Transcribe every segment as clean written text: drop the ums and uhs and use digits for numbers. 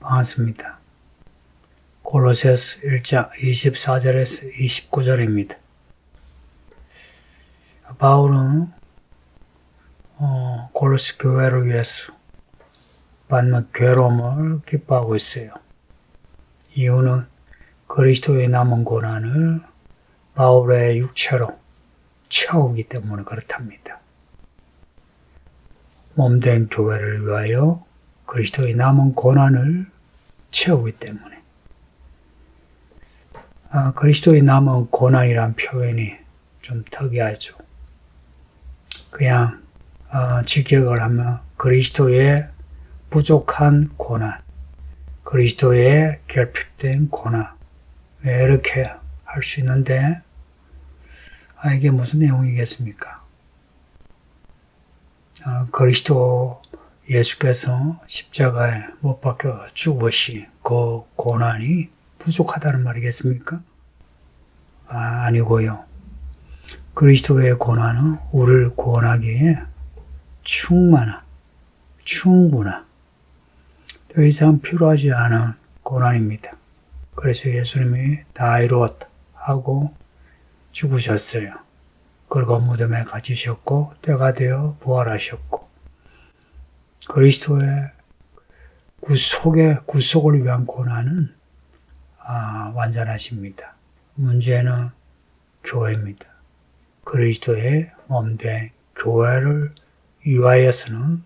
반갑습니다. 골로새서 1장 24절에서 29절입니다. 바울은 골로새 교회를 위해서 받는 괴로움을 기뻐하고 있어요. 이유는 그리스도의 남은 고난을 바울의 육체로 채우기 때문에 그렇답니다. 몸된 교회를 위하여 그리스도의 남은 고난을 채우기 때문에. 그리스도의 남은 고난이란 표현이 좀 특이하죠. 그냥 직역을 하면 그리스도의 부족한 고난, 그리스도의 결핍된 고난, 이렇게 할 수 있는데 이게 무슨 내용이겠습니까? 그리스도 예수께서 십자가에 못 박혀 죽으신 그 고난이 부족하다는 말이겠습니까? 아니고요. 그리스도의 고난은 우리를 구원하기에 충분한, 더 이상 필요하지 않은 고난입니다. 그래서 예수님이 다 이루었다 하고 죽으셨어요. 그리고 무덤에 갇히셨고 때가 되어 부활하셨고 그리스도의 구속을 위한 고난은 완전하십니다. 문제는 교회입니다. 그리스도의 몸된 교회를 위하여서는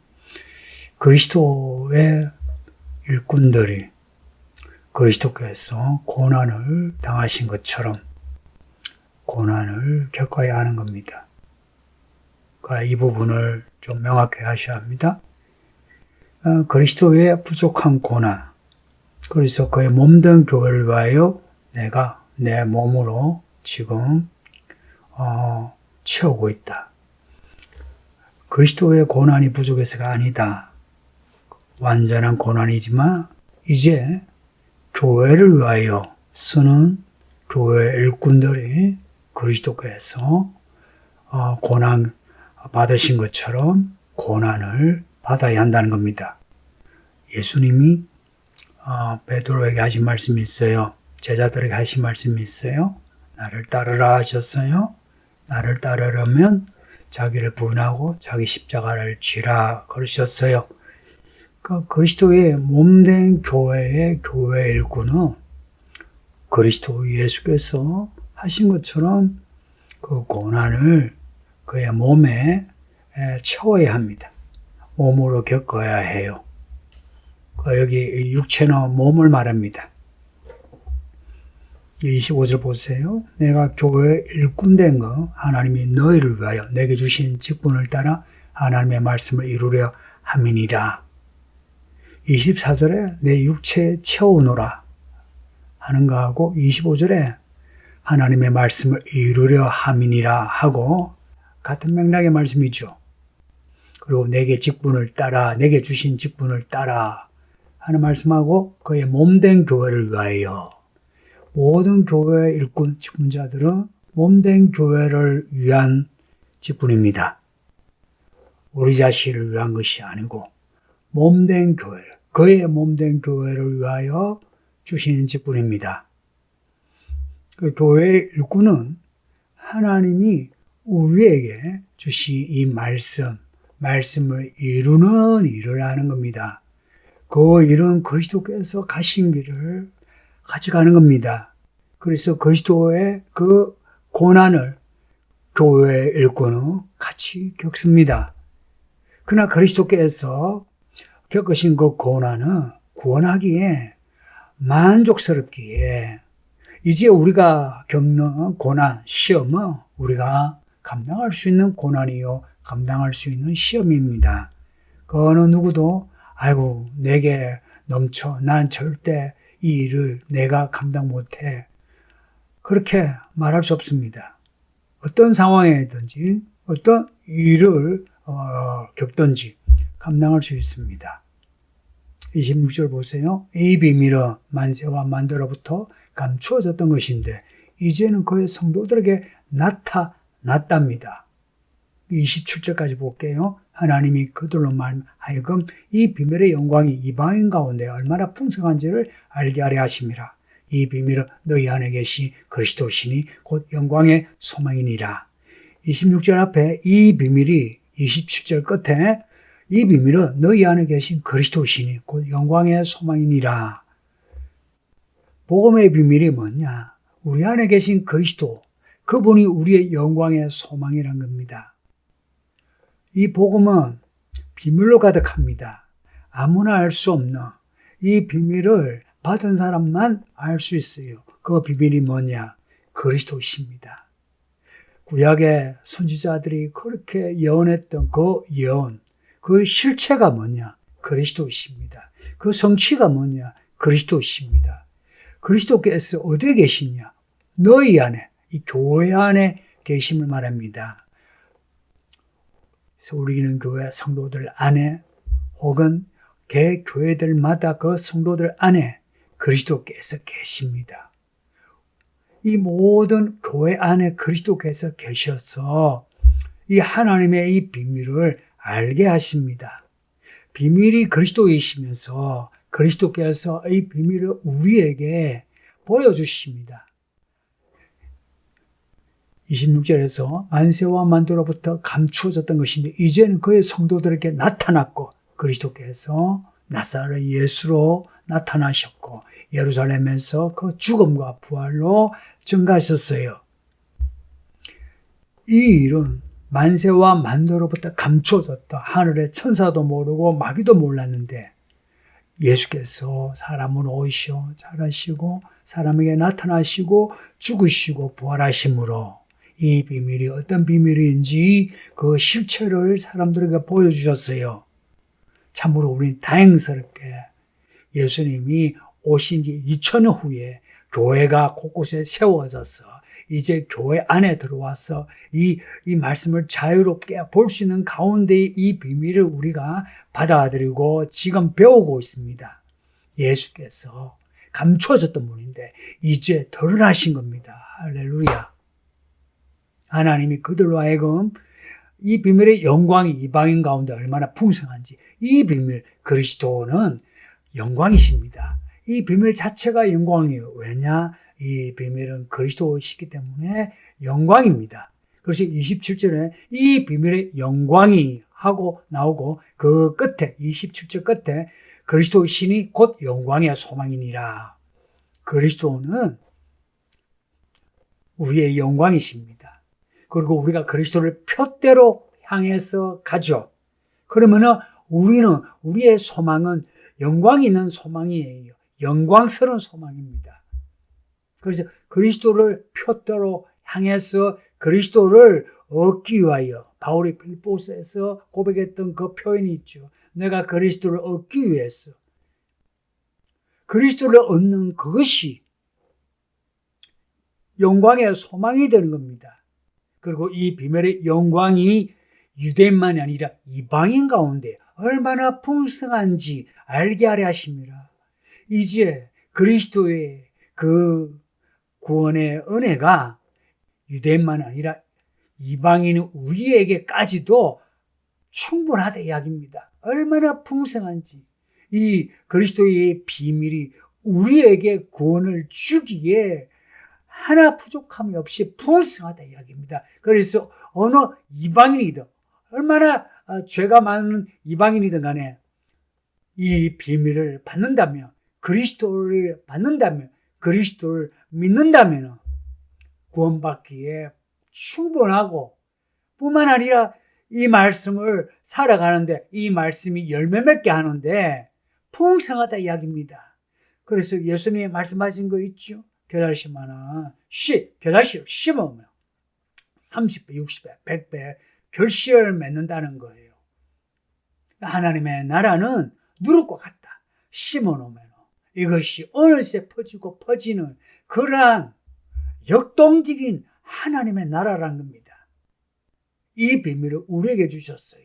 그리스도의 일꾼들이 그리스도께서 고난을 당하신 것처럼 고난을 겪어야 하는 겁니다. 이 부분을 좀 명확히 하셔야 합니다. 그리스도의 부족한 고난, 그래서 그의 몸된 교회를 위하여 내가 내 몸으로 지금 채우고 있다. 그리스도의 고난이 부족해서가 아니다. 완전한 고난이지만 이제 교회를 위하여 쓰는 교회 일꾼들이 그리스도께서 고난 받으신 것처럼 고난을 받아야 한다는 겁니다. 예수님이 베드로에게 하신 말씀이 있어요. 제자들에게 하신 말씀이 있어요. 나를 따르라 하셨어요. 나를 따르려면 자기를 부인하고 자기 십자가를 지라 그러셨어요. 그리스도의 몸된 교회의 교회 일꾼은 그리스도 예수께서 하신 것처럼 그 고난을 그의 몸에 채워야 합니다. 몸으로 겪어야 해요. 여기 육체는 몸을 말합니다. 25절 보세요. 내가 교회에 일꾼된 거 하나님이 너희를 위하여 내게 주신 직분을 따라 하나님의 말씀을 이루려 함이니라. 24절에 내 육체에 채우노라 하는 거하고 25절에 하나님의 말씀을 이루려 함이니라 하고 같은 맥락의 말씀이죠. 그리고 내게 직분을 따라, 내게 주신 직분을 따라 하는 말씀하고 그의 몸된 교회를 위하여. 모든 교회 일꾼 직분자들은 몸된 교회를 위한 직분입니다. 우리 자신을 위한 것이 아니고 몸된 교회, 그의 몸된 교회를 위하여 주시는 직분입니다. 그 교회 일꾼은 하나님이 우리에게 주신 이 말씀을 이루는 일을 하는 겁니다. 그 일은 그리스도께서 가신 길을 같이 가는 겁니다. 그래서 그리스도의 그 고난을 교회 일꾼은 같이 겪습니다. 그러나 그리스도께서 겪으신 그 고난은 구원하기에 만족스럽기에 이제 우리가 겪는 고난, 시험은 우리가 감당할 수 있는 고난이요, 감당할 수 있는 시험입니다. 그 어느 누구도 아이고 내게 넘쳐, 난 절대 이 일을 내가 감당 못해, 그렇게 말할 수 없습니다. 어떤 상황이든지 어떤 일을 겪든지 감당할 수 있습니다. 26절 보세요. 이 비밀은 만세와 만대로부터 감추어졌던 것인데 이제는 그의 성도들에게 나타났답니다. 27절까지 볼게요. 하나님이 그들로 하여금 이 비밀의 영광이 이방인 가운데 얼마나 풍성한지를 알게 하려 하심이라. 이 비밀은 너희 안에 계신 그리스도시니 곧 영광의 소망이니라. 26절 앞에 이 비밀이 27절 끝에 이 비밀은 너희 안에 계신 그리스도시니 곧 영광의 소망이니라. 복음의 비밀이 뭐냐? 우리 안에 계신 그리스도, 그분이 우리의 영광의 소망이란 겁니다. 이 복음은 비밀로 가득합니다. 아무나 알 수 없는 이 비밀을 받은 사람만 알 수 있어요. 그 비밀이 뭐냐? 그리스도십니다. 구약의 선지자들이 그렇게 예언했던 그 예언, 그 실체가 뭐냐? 그리스도십니다. 그 성취가 뭐냐? 그리스도십니다. 그리스도께서 어디에 계시냐? 너희 안에, 이 교회 안에 계심을 말합니다. 그래서 우리는 교회 성도들 안에 혹은 개 교회들마다 그 성도들 안에 그리스도께서 계십니다. 이 모든 교회 안에 그리스도께서 계셔서 이 하나님의 이 비밀을 알게 하십니다. 비밀이 그리스도이시면서 그리스도께서 이 비밀을 우리에게 보여주십니다. 26절에서 만세와 만도로부터 감추어졌던 것인데 이제는 그의 성도들에게 나타났고 그리스도께서 나사렛 예수로 나타나셨고 예루살렘에서 그 죽음과 부활로 증가하셨어요. 이 일은 만세와 만도로부터 감추어졌다. 하늘의 천사도 모르고 마귀도 몰랐는데 예수께서 사람으로 오시어 자라시고 사람에게 나타나시고 죽으시고 부활하심으로 이 비밀이 어떤 비밀인지 그 실체를 사람들에게 보여주셨어요. 참으로 우리는 다행스럽게 예수님이 오신 지 2000년 후에 교회가 곳곳에 세워져서 이제 교회 안에 들어와서 이 말씀을 자유롭게 볼 수 있는 가운데 이 비밀을 우리가 받아들이고 지금 배우고 있습니다. 예수께서 감춰졌던 분인데 이제 드러나신 겁니다. 할렐루야. 하나님이 그들로 하여금 이 비밀의 영광이 이방인 가운데 얼마나 풍성한지 이 비밀 그리스도는 영광이십니다. 이 비밀 자체가 영광이에요. 왜냐? 이 비밀은 그리스도이시기 때문에 영광입니다. 그래서 27절에 이 비밀의 영광이 하고 나오고 그 끝에 27절 끝에 그리스도의 신이 곧 영광의 소망이니라. 그리스도는 우리의 영광이십니다. 그리고 우리가 그리스도를 표대로 향해서 가죠. 그러면은 우리의 소망은 영광 있는 소망이에요. 영광스러운 소망입니다. 그래서 그리스도를 표대로 향해서 그리스도를 얻기 위하여 바울이 빌보스에서 고백했던 그 표현이 있죠. 내가 그리스도를 얻기 위해서 그리스도를 얻는 그것이 영광의 소망이 되는 겁니다. 그리고 이 비밀의 영광이 유대인만이 아니라 이방인 가운데 얼마나 풍성한지 알게 하려 하십니다. 이제 그리스도의 그 구원의 은혜가 유대인만 아니라 이방인 우리에게까지도 충분하다 이야기입니다. 얼마나 풍성한지 이 그리스도의 비밀이 우리에게 구원을 주기에 하나 부족함이 없이 풍성하다 이야기입니다. 그래서 어느 이방인이든 얼마나 죄가 많은 이방인이든 간에 이 비밀을 받는다면 그리스도를 받는다면 그리스도를 믿는다면 구원받기에 충분하고 뿐만 아니라 이 말씀을 살아가는데 이 말씀이 열매 맺게 하는데 풍성하다 이야기입니다. 그래서 예수님이 말씀하신 거 있죠. 겨자씨 하나 겨자씨를 심으면 30배, 60배, 100배 결실을 맺는다는 거예요. 하나님의 나라는 누룩과 같다. 심어놓으면 이것이 어느새 퍼지고 퍼지는 그러한 역동적인 하나님의 나라라는 겁니다. 이 비밀을 우리에게 주셨어요.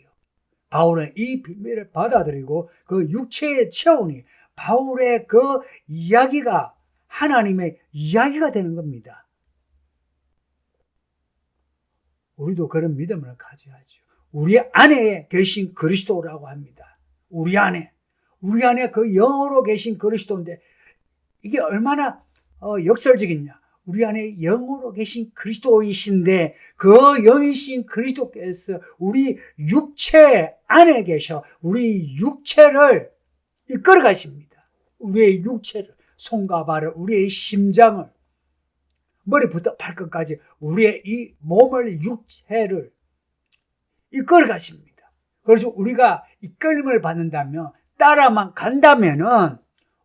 바울은 이 비밀을 받아들이고 그 육체의 체온이 바울의 그 이야기가 하나님의 이야기가 되는 겁니다. 우리도 그런 믿음을 가져야죠. 우리 안에 계신 그리스도라고 합니다. 우리 안에 그 영으로 계신 그리스도인데 이게 얼마나 역설적이냐. 우리 안에 영으로 계신 그리스도이신데 그 영이신 그리스도께서 우리 육체 안에 계셔 우리 육체를 이끌어 가십니다. 우리의 육체를, 손과 발을, 우리의 심장을, 머리부터 발끝까지 우리의 이 몸을, 육체를 이끌어 가십니다. 그래서 우리가 이끌림을 받는다면, 따라만 간다면은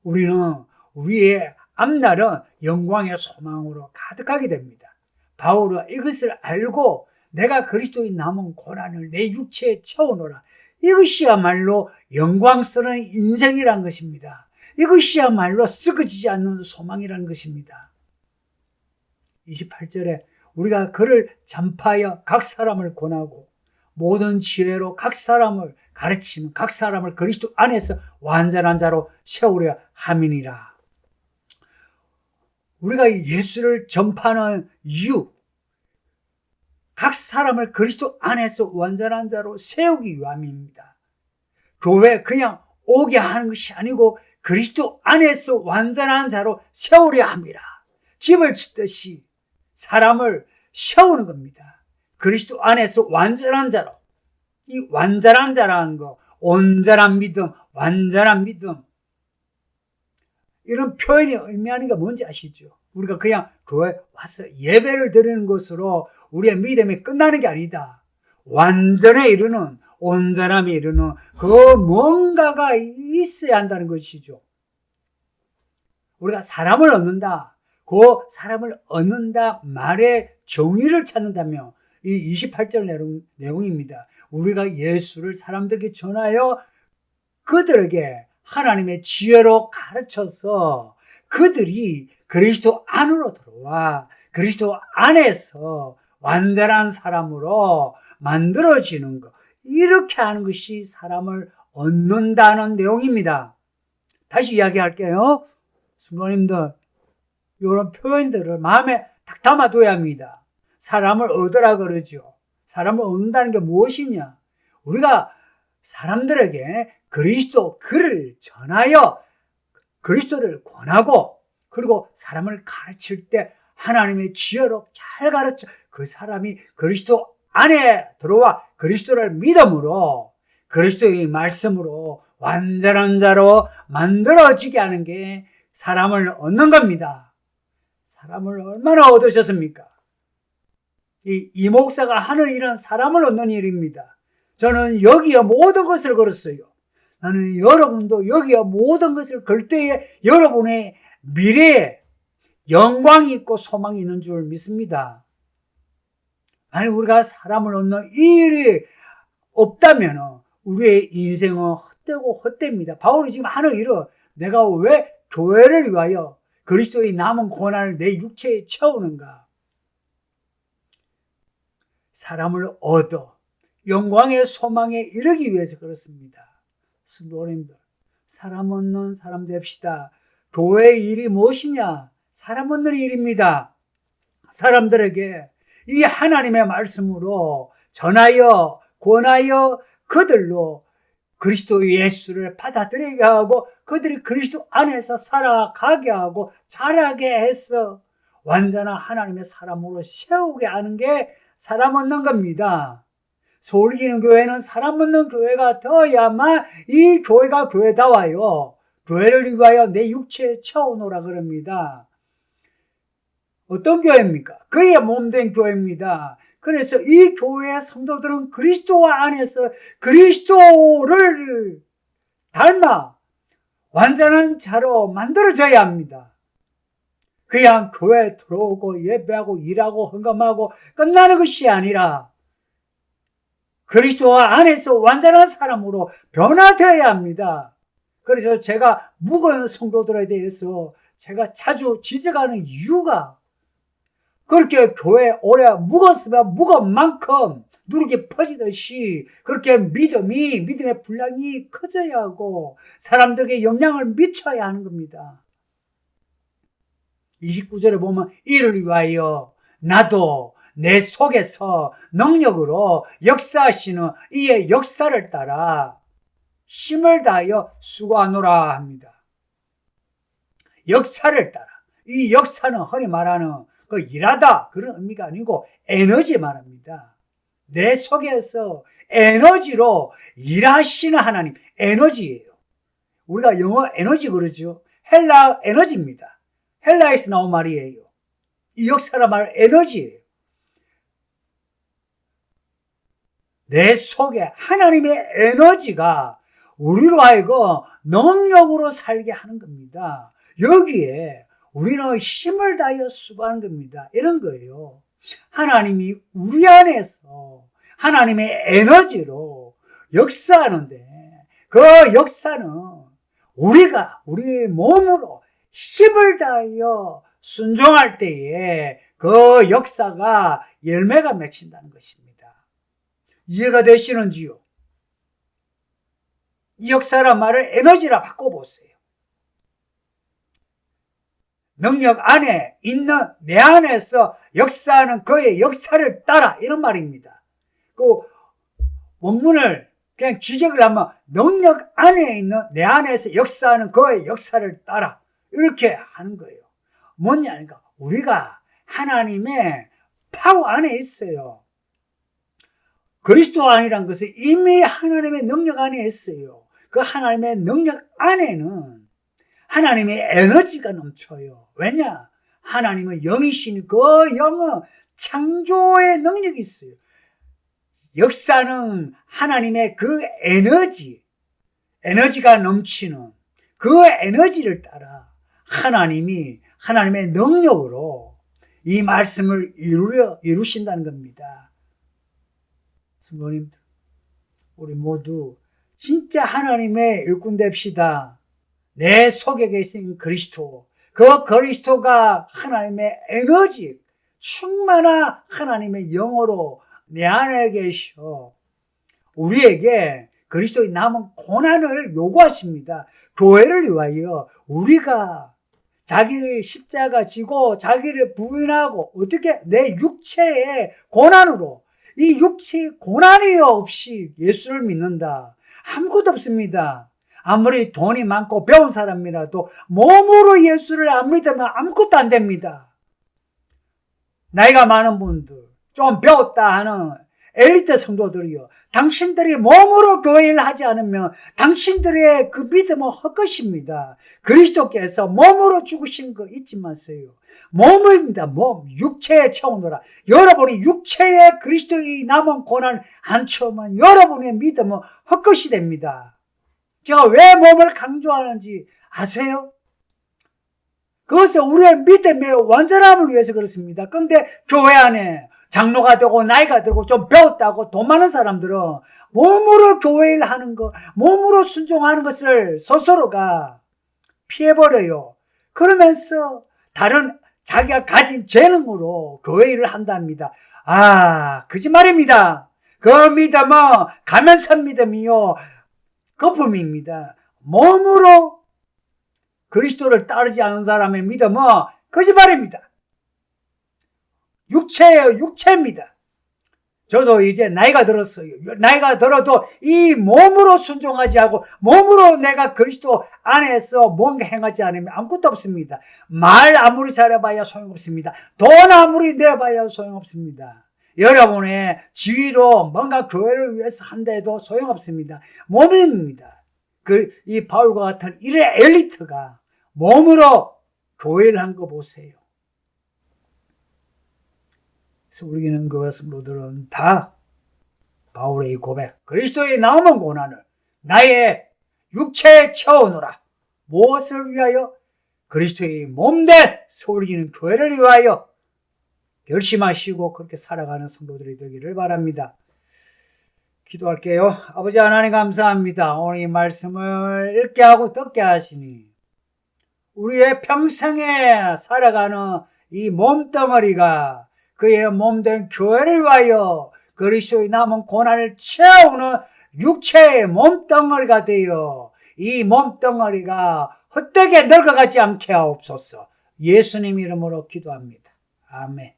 우리는 우리의 앞날은 영광의 소망으로 가득하게 됩니다. 바울은 이것을 알고 내가 그리스도의 남은 고난을 내 육체에 채워놓으라. 이것이야말로 영광스러운 인생이란 것입니다. 이것이야말로 썩어지지 않는 소망이라는 것입니다. 28절에 우리가 그를 전파하여 각 사람을 권하고 모든 지혜로 각 사람을 가르치면 각 사람을 그리스도 안에서 완전한 자로 세우려 함이니라. 우리가 예수를 전파하는 이유, 각 사람을 그리스도 안에서 완전한 자로 세우기 위함입니다. 교회 그냥 오게 하는 것이 아니고 그리스도 안에서 완전한 자로 세우려 합니다. 집을 짓듯이 사람을 세우는 겁니다. 그리스도 안에서 완전한 자로. 이 완전한 자라는 거, 온전한 믿음, 완전한 믿음, 이런 표현이 의미하는 게 뭔지 아시죠? 우리가 그냥 교회 와서 예배를 드리는 것으로 우리의 믿음이 끝나는 게 아니다. 완전에 이르는, 온전함에 이르는 그 뭔가가 있어야 한다는 것이죠. 우리가 사람을 얻는다, 그 사람을 얻는다 말의 정의를 찾는다면 이 28절 내용입니다. 우리가 예수를 사람들에게 전하여 그들에게 하나님의 지혜로 가르쳐서 그들이 그리스도 안으로 들어와 그리스도 안에서 완전한 사람으로 만들어지는 것, 이렇게 하는 것이 사람을 얻는다는 내용입니다. 다시 이야기할게요. 성도님들, 이런 표현들을 마음에 딱 담아둬야 합니다. 사람을 얻으라 그러죠. 사람을 얻는다는 게 무엇이냐? 우리가 사람들에게 그리스도 글을 전하여 그리스도를 권하고, 그리고 사람을 가르칠 때 하나님의 지혜로 잘 가르쳐 그 사람이 그리스도 안에 들어와 그리스도를 믿음으로 그리스도의 말씀으로 완전한 자로 만들어지게 하는 게 사람을 얻는 겁니다. 사람을 얼마나 얻으셨습니까? 이 목사가 하는 일은 사람을 얻는 일입니다. 저는 여기에 모든 것을 걸었어요. 나는 여러분도 여기에 모든 것을 걸 때에 여러분의 미래에 영광이 있고 소망이 있는 줄 믿습니다. 만약 우리가 사람을 얻는 이 일이 없다면 우리의 인생은 헛되고 헛됩니다. 바울이 지금 하는 일은 내가 왜 교회를 위하여 그리스도의 남은 고난을 내 육체에 채우는가? 사람을 얻어 영광의 소망에 이르기 위해서 그렇습니다. 성도님들, 사람 얻는 사람 됩시다. 교회의 일이 무엇이냐? 사람 얻는 일입니다. 사람들에게 이 하나님의 말씀으로 전하여 권하여 그들로 그리스도 예수를 받아들이게 하고 그들이 그리스도 안에서 살아가게 하고 자라게 해서 완전한 하나님의 사람으로 세우게 하는 게 사람 얻는 겁니다. 서울기는 교회는 사람 얻는 교회가 되어야만 이 교회가 교회다워요. 교회를 위하여 내 육체에 채워놓으라 그럽니다. 어떤 교회입니까? 그의 몸된 교회입니다. 그래서 이 교회의 성도들은 그리스도 안에서 그리스도를 닮아 완전한 자로 만들어져야 합니다. 그냥 교회에 들어오고 예배하고 일하고 헌금하고 끝나는 것이 아니라 그리스도 안에서 완전한 사람으로 변화되어야 합니다. 그래서 제가 무거운 성도들에 대해서 제가 자주 지적하는 이유가 그렇게 교회 오래 묵었으면 묵은 만큼 누룩이 퍼지듯이 그렇게 믿음의 분량이 커져야 하고 사람들에게 영향을 미쳐야 하는 겁니다. 29절에 보면 이를 위하여 나도 내 속에서 능력으로 역사하시는 이의 역사를 따라 힘을 다하여 수고하노라 합니다. 역사를 따라. 이 역사는 흔히 말하는 그 일하다 그런 의미가 아니고 에너지 말합니다. 내 속에서 에너지로 일하시는 하나님, 에너지예요. 우리가 영어 에너지 그러죠. 헬라 에너지입니다. 헬라에서 나온 말이에요. 이 역사란 말 에너지예요. 내 속에 하나님의 에너지가 우리로 하여금 능력으로 살게 하는 겁니다. 여기에 우리는 힘을 다하여 수고하는 겁니다. 이런 거예요. 하나님이 우리 안에서 하나님의 에너지로 역사하는데 그 역사는 우리가 우리의 몸으로 힘을 다하여 순종할 때에 그 역사가 열매가 맺힌다는 것입니다. 이해가 되시는지요? 이 역사란 말을 에너지라 바꿔보세요. 능력 안에 있는 내 안에서 역사하는 그의 역사를 따라 이런 말입니다. 그 원문을 그냥 지적을 하면 능력 안에 있는 내 안에서 역사하는 그의 역사를 따라 이렇게 하는 거예요. 뭐냐니까 우리가 하나님의 파워 안에 있어요. 그리스도 안이란 것은 이미 하나님의 능력 안에 있어요. 그 하나님의 능력 안에는 하나님의 에너지가 넘쳐요. 왜냐? 하나님은 영이시니 그 영은 창조의 능력이 있어요. 역사는 하나님의 그 에너지가 넘치는 그 에너지를 따라 하나님이 하나님의 능력으로 이 말씀을 이루신다는 겁니다. 성도님들, 우리 모두 진짜 하나님의 일꾼 됩시다. 내 속에 계신 그리스도, 그 그리스도가 하나님의 에너지, 충만한 하나님의 영으로 내 안에 계셔 우리에게 그리스도의 남은 고난을 요구하십니다. 교회를 위하여 우리가 자기를 십자가 지고 자기를 부인하고 어떻게 내 육체의 고난으로 이 육체의 고난이 없이 예수를 믿는다. 아무것도 없습니다. 아무리 돈이 많고 배운 사람이라도 몸으로 예수를 안 믿으면 아무것도 안 됩니다. 나이가 많은 분들, 좀 배웠다 하는 엘리트 성도들이요. 당신들이 몸으로 교회를 하지 않으면 당신들의 그 믿음은 헛것입니다. 그리스도께서 몸으로 죽으신 거 잊지 마세요. 몸입니다. 몸, 육체의 체온으로. 여러분이 육체의 그리스도의 남은 고난 안 처음은 여러분의 믿음은 헛것이 됩니다. 제가 왜 몸을 강조하는지 아세요? 그것은 우리의 믿음의 완전함을 위해서 그렇습니다. 그런데 교회 안에 장로가 되고 나이가 들고 좀 배웠다고 돈 많은 사람들은 몸으로 교회를 하는 것, 몸으로 순종하는 것을 스스로가 피해버려요. 그러면서 다른 자기가 가진 재능으로 교회 일을 한답니다. 거짓말입니다. 그 믿음은 가면선 믿음이요. 거품입니다. 몸으로 그리스도를 따르지 않은 사람의 믿음은 거짓말입니다. 육체예요. 육체입니다. 저도 이제 나이가 들었어요. 나이가 들어도 이 몸으로 순종하지 않고 몸으로 내가 그리스도 안에서 뭔가 행하지 않으면 아무것도 없습니다. 말 아무리 잘해봐야 소용없습니다. 돈 아무리 내봐야 소용없습니다. 여러분의 지위로 뭔가 교회를 위해서 한다 해도 소용없습니다. 몸입니다. 이 바울과 같은 이래 엘리트가 몸으로 교회를 한 거 보세요. 그래서 우리는 그 성도들은 다 바울의 고백, 그리스도의 남은 고난을 나의 육체에 채워놓으라. 무엇을 위하여? 그리스도의 몸된 서울이기는 교회를 위하여 결심하시고 그렇게 살아가는 성도들이 되기를 바랍니다. 기도할게요. 아버지 하나님 감사합니다. 오늘 이 말씀을 읽게 하고 듣게 하시니 우리의 평생에 살아가는 이 몸덩어리가 그의 몸된 교회를 위하여 그리스도의 남은 고난을 채우는 육체의 몸덩어리가 되어 이 몸덩어리가 헛되게 늙어가지 않게 하옵소서. 예수님 이름으로 기도합니다. 아멘.